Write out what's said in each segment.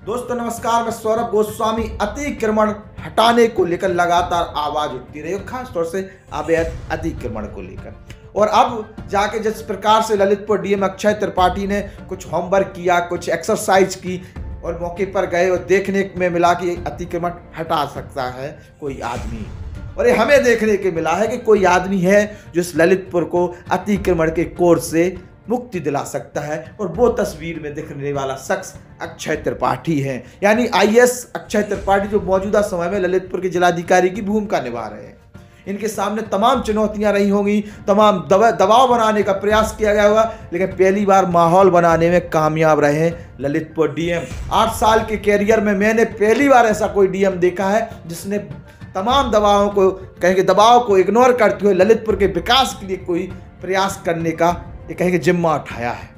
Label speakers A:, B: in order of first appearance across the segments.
A: दोस्तों नमस्कार, मैं सौरभ गोस्वामी। अतिक्रमण हटाने को लेकर लगातार आवाज उठती रही, खासतौर से अवैध अतिक्रमण को लेकर। और अब जाके जिस प्रकार से ललितपुर डीएम अक्षय त्रिपाठी ने कुछ होमवर्क किया, कुछ एक्सरसाइज की और मौके पर गए और देखने में मिला कि अतिक्रमण हटा सकता है कोई आदमी। और ये हमें देखने के मिला है कि कोई आदमी है जो इस ललितपुर को अतिक्रमण के कोर से मुक्ति दिला सकता है, और वो तस्वीर में दिखने वाला शख्स अक्षय त्रिपाठी है। यानी आईएएस अक्षय त्रिपाठी, जो मौजूदा समय में ललितपुर के जिलाधिकारी की भूमिका निभा रहे हैं। इनके सामने तमाम चुनौतियां रही होंगी, तमाम दबाव बनाने का प्रयास किया गया होगा, लेकिन पहली बार माहौल बनाने में कामयाब रहे हैं ललितपुर डीएम। 8 साल के कैरियर में मैंने पहली बार ऐसा कोई डीएम देखा है जिसने तमाम दबाव को इग्नोर करते हुए ललितपुर के विकास के लिए कोई प्रयास करने का ये कहेंगे जिम्मा उठाया है।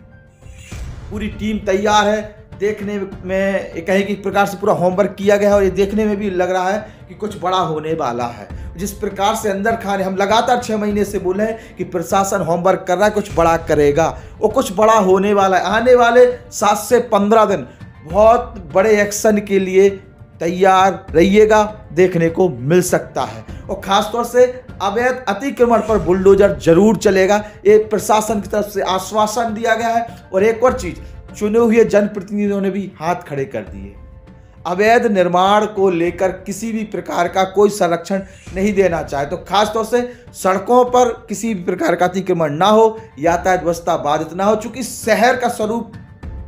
A: पूरी टीम तैयार है। देखने में ये कहेंगे एक प्रकार से पूरा होमवर्क किया गया है, और ये देखने में भी लग रहा है कि कुछ बड़ा होने वाला है। जिस प्रकार से अंदर खाने हम लगातार 6 महीने से बोले हैं कि प्रशासन होमवर्क कर रहा है, कुछ बड़ा करेगा, वो कुछ बड़ा होने वाला है। आने वाले 7 से 15 दिन बहुत बड़े एक्शन के लिए तैयार रहिएगा, देखने को मिल सकता है। और खासतौर से अवैध अतिक्रमण पर बुलडोजर जरूर चलेगा, ये प्रशासन की तरफ से आश्वासन दिया गया है। और एक और चीज, चुने हुए जनप्रतिनिधियों ने भी हाथ खड़े कर दिए। अवैध निर्माण को लेकर किसी भी प्रकार का कोई संरक्षण नहीं देना चाहे तो खासतौर से सड़कों पर किसी भी प्रकार का अतिक्रमण ना हो, यातायात व्यवस्था बाधित ना हो। चूंकि शहर का स्वरूप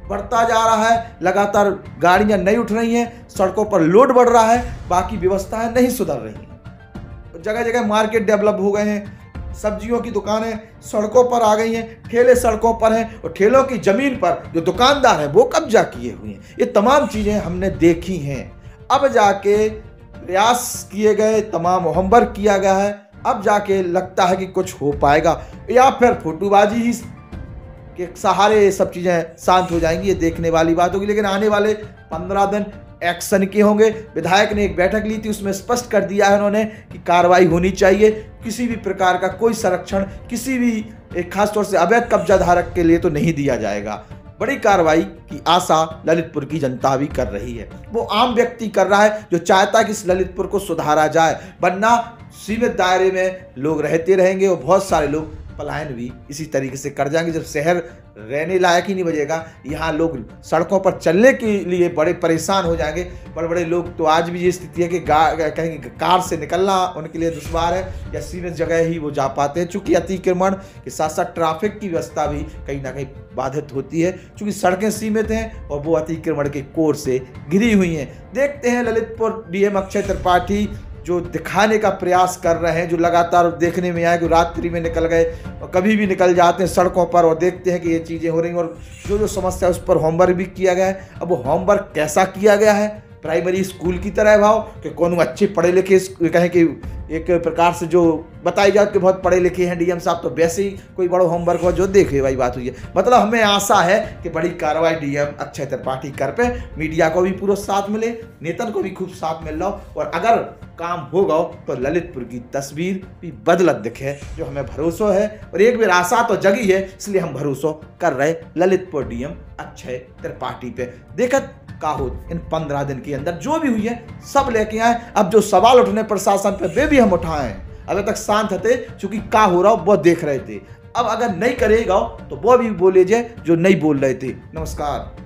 A: बढ़ता जा रहा है, लगातार गाड़ियां नहीं उठ रही हैं, सड़कों पर लोड बढ़ रहा है, बाकी व्यवस्थाएं नहीं सुधर रही हैं। जगह जगह मार्केट डेवलप हो गए हैं, सब्जियों की दुकानें सड़कों पर आ गई हैं, ठेले सड़कों पर हैं, और ठेलों की जमीन पर जो दुकानदार हैं वो कब्जा किए हुए हैं। ये तमाम चीजें हमने देखी हैं। अब जाके प्रयास किए गए, तमाम होमवर्क किया गया है, अब जाके लगता है कि कुछ हो पाएगा, या फिर फोटोबाजी ही के सहारे ये सब चीजें शांत हो जाएंगी। ये देखने वाली बात होगी। लेकिन आने वाले 15 दिन एक्शन के होंगे। विधायक ने एक बैठक ली थी, उसमें स्पष्ट कर दिया है उन्होंने कि कार्रवाई होनी चाहिए। किसी भी प्रकार का कोई संरक्षण किसी भी एक खासतौर से अवैध कब्जा धारक के लिए तो नहीं दिया जाएगा। बड़ी कार्रवाई की आशा ललितपुर की जनता भी कर रही है। वो आम व्यक्ति कर रहा है जो चाहता है कि इस ललितपुर को सुधारा जाए, वरना सीमित दायरे में लोग रहते रहेंगे और बहुत सारे लोग पलायन भी इसी तरीके से कर जाएंगे। जब शहर रहने लायक ही नहीं बचेगा, यहाँ लोग सड़कों पर चलने के लिए बड़े परेशान हो जाएंगे। बड़े बड़े लोग तो आज भी ये स्थिति है कि कहेंगे कार से निकलना उनके लिए दुश्वार है, या सीमित जगह ही वो जा पाते हैं। चूंकि अतिक्रमण के साथ साथ ट्रैफिक की व्यवस्था भी कहीं ना कहीं बाधित होती है, चूंकि सड़कें सीमित हैं और वो अतिक्रमण के कोर से घिरी हुई हैं। देखते हैं ललितपुर डीएम अक्षय त्रिपाठी जो दिखाने का प्रयास कर रहे हैं, जो लगातार देखने में आए कि रात्रि में निकल गए और कभी भी निकल जाते हैं सड़कों पर, और देखते हैं कि ये चीज़ें हो रही हैं। और जो जो समस्या है उस पर होमवर्क भी किया गया है। अब वो होमवर्क कैसा किया गया है, प्राइमरी स्कूल की तरह भाव कि कौन अच्छे पढ़े लिखे कहें कि एक प्रकार से जो बताई जाए कि बहुत पढ़े लिखे हैं डीएम साहब, तो वैसे ही कोई बड़ा होमवर्क हो जो देखे भाई बात हुई है। मतलब हमें आशा है कि बड़ी कार्रवाई डीएम अक्षय त्रिपाठी कर पे, मीडिया को भी पूरा साथ मिले, नेतन को भी खूब साथ मिल रहा हो, और अगर काम होगा तो ललितपुर की तस्वीर भी बदलत दिखे, जो हमें भरोसा है। और एक बार आशा तो जगी है, इसलिए हम भरोसा कर रहे ललितपुर डीएम अक्षय त्रिपाठी पे। देखत का हो इन 15 दिन के अंदर जो भी हुई है सब लेके आए। अब जो सवाल उठने प्रशासन पे वे भी हम उठाएं। अभी तक शांत थे, चूंकि का हो रहा हो वो देख रहे थे। अब अगर नहीं करेगा तो वो भी बोले जो नहीं बोल रहे थे। नमस्कार।